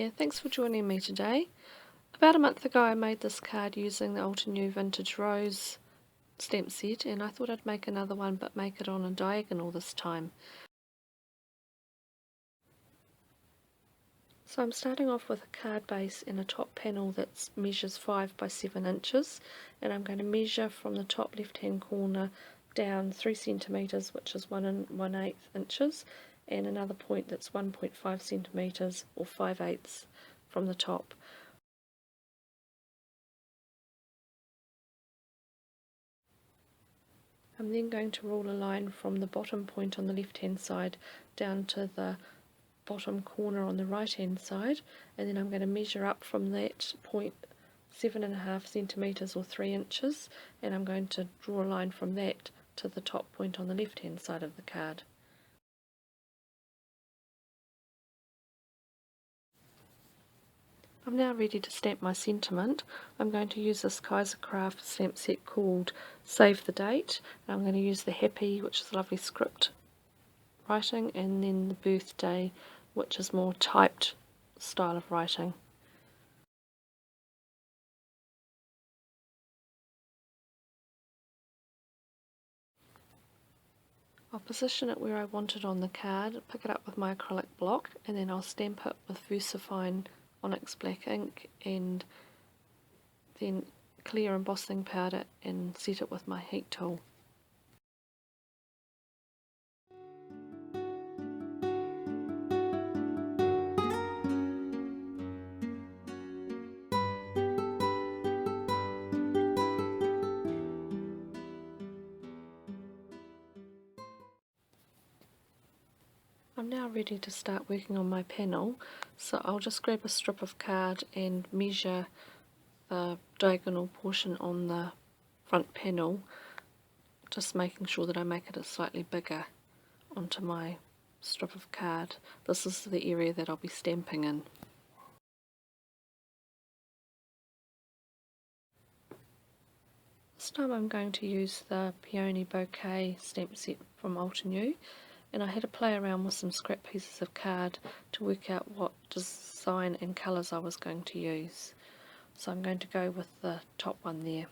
here, thanks for joining me today. About a month ago I made this card using the Altenew Vintage Rose stamp set, and I thought I'd make another one but make it on a diagonal this time. So I'm starting off with a card base and a top panel that measures 5 by 7 inches, and I'm going to measure from the top left hand corner down 3 centimeters, which is 1 1/8 inches, and another point that's 1.5 centimeters or 5/8 from the top. I'm then going to rule a line from the bottom point on the left hand side down to the bottom corner on the right hand side, and then I'm going to measure up from that point 7.5 centimeters or 3 inches, and I'm going to draw a line from that to the top point on the left hand side of the card. I'm now ready to stamp my sentiment. I'm going to use this Kaisercraft stamp set called Save the Date. I'm going to use the Happy, which is lovely script writing, and then the Birthday, which is more typed style of writing. I'll position it where I want it on the card, pick it up with my acrylic block, and then I'll stamp it with VersaFine Onyx black ink and then clear embossing powder and set it with my heat tool. I'm now ready to start working on my panel, so I'll just grab a strip of card and measure the diagonal portion on the front panel, just making sure that I make it a slightly bigger onto my strip of card. This is the area that I'll be stamping in. This time I'm going to use the Peony Bouquet stamp set from Altenew, and I had to play around with some scrap pieces of card to work out what design and colours I was going to use. So I'm going to go with the top one there.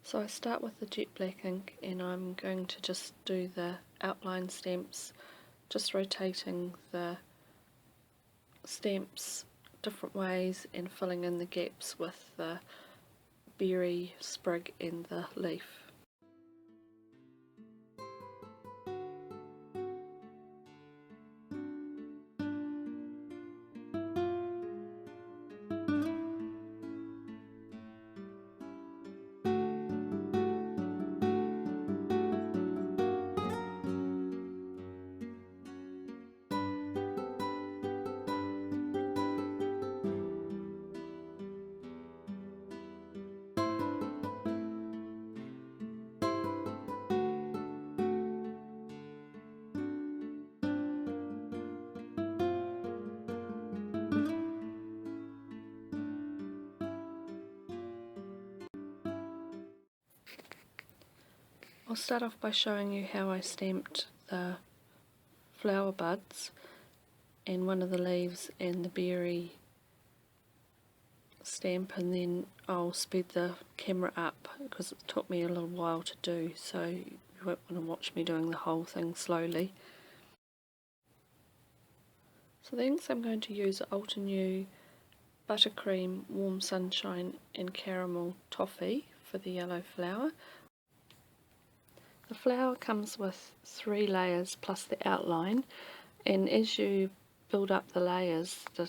So I start with the jet black ink, and I'm going to just do the outline stamps, just rotating the stamps different ways and filling in the gaps with the berry sprig and the leaf. I'll start off by showing you how I stamped the flower buds and one of the leaves and the berry stamp, and then I'll speed the camera up because it took me a little while to do, so you won't want to watch me doing the whole thing slowly. So the inks I'm going to use are Altenew Buttercream, Warm Sunshine and Caramel Toffee for the yellow flower. The flower comes with 3 layers plus the outline, and as you build up the layers, the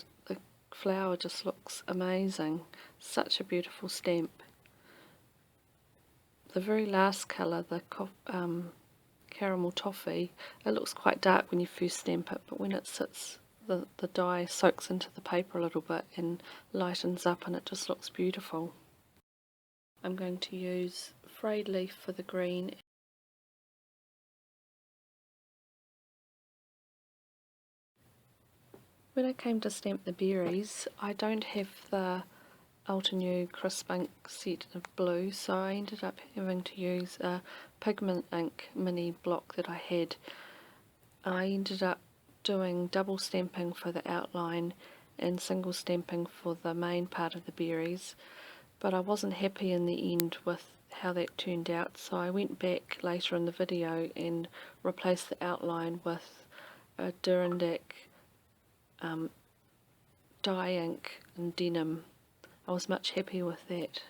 flower just looks amazing. Such a beautiful stamp. The very last colour, the caramel toffee, it looks quite dark when you first stamp it, but when it sits, the dye soaks into the paper a little bit and lightens up, and it just looks beautiful. I'm going to use frayed leaf for the green. When I came to stamp the berries, I don't have the Altenew crisp ink set of blue, so I ended up having to use a pigment ink mini block that I had, I ended up doing double stamping for the outline and single stamping for the main part of the berries, but I wasn't happy in the end with how that turned out, so I went back later in the video and replaced the outline with a Dirondack dye ink and denim. I was much happier with that.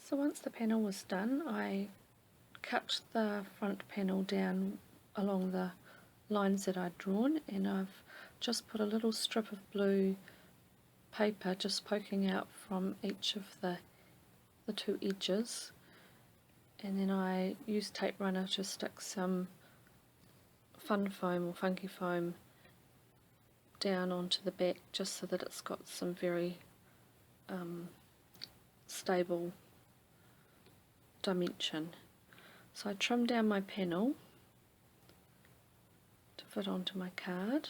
So once the panel was done, I cut the front panel down along the lines that I'd drawn, and I've just put a little strip of blue paper just poking out from each of the two edges, and then I used tape runner to stick some fun foam or funky foam down onto the back, just so that it's got some very stable dimension. So I trimmed down my panel to fit onto my card,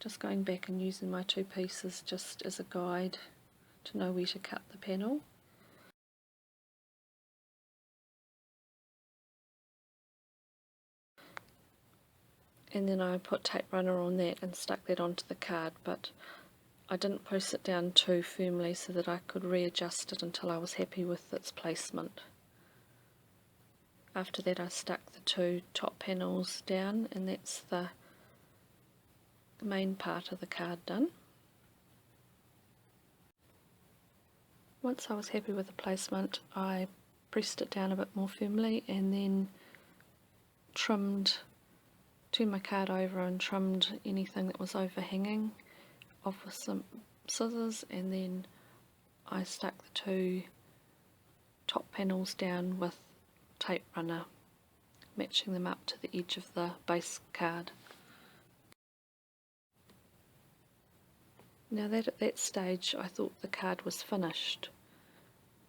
just going back and using my two pieces just as a guide to know where to cut the panel. And then I put tape runner on that and stuck that onto the card, but I didn't press it down too firmly so that I could readjust it until I was happy with its placement. After that I stuck the two top panels down, and that's the main part of the card done. Once I was happy with the placement, I pressed it down a bit more firmly and then turned my card over and trimmed anything that was overhanging off with some scissors, and then I stuck the two top panels down with tape runner, matching them up to the edge of the base card. Now that at that stage I thought the card was finished,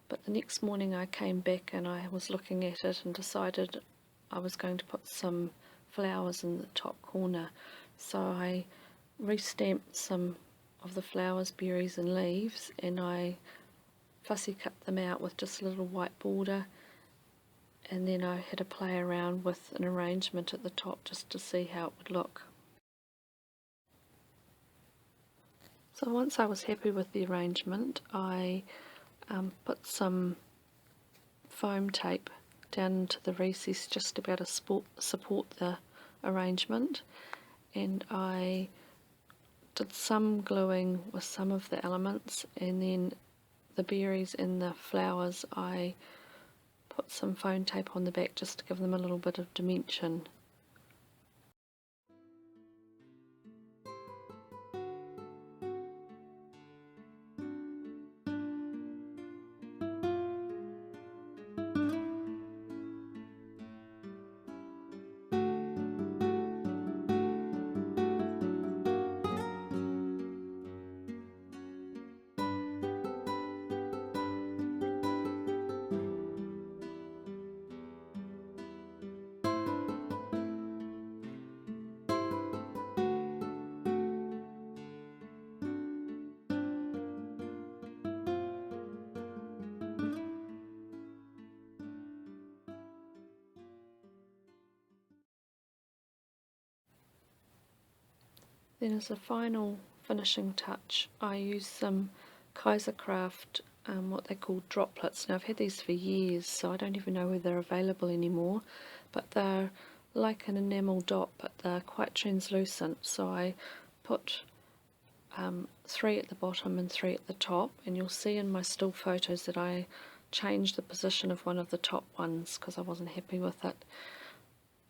but the next morning I came back and I was looking at it and decided I was going to put some flowers in the top corner, so I re-stamped some of the flowers, berries and leaves, and I fussy cut them out with just a little white border, and then I had to play around with an arrangement at the top just to see how it would look. So once I was happy with the arrangement, I put some foam tape down into the recess just to be able to support the arrangement, and I did some gluing with some of the elements, and then the berries and the flowers I put some foam tape on the back just to give them a little bit of dimension. Then as a final finishing touch, I use some Kaisercraft, what they call droplets. Now I've had these for years, so I don't even know whether they're available anymore, but they're like an enamel dot, but they're quite translucent, so I put 3 at the bottom and 3 at the top, and you'll see in my still photos that I changed the position of one of the top ones because I wasn't happy with it,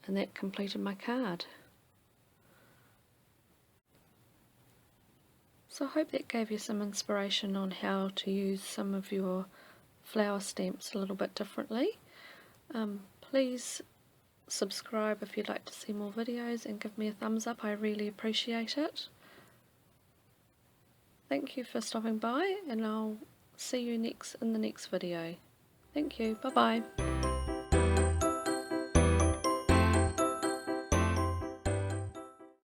and that completed my card. So I hope that gave you some inspiration on how to use some of your flower stamps a little bit differently. Please subscribe if you'd like to see more videos, and give me a thumbs up, I really appreciate it. Thank you for stopping by, and I'll see you in the next video. Thank you, bye bye.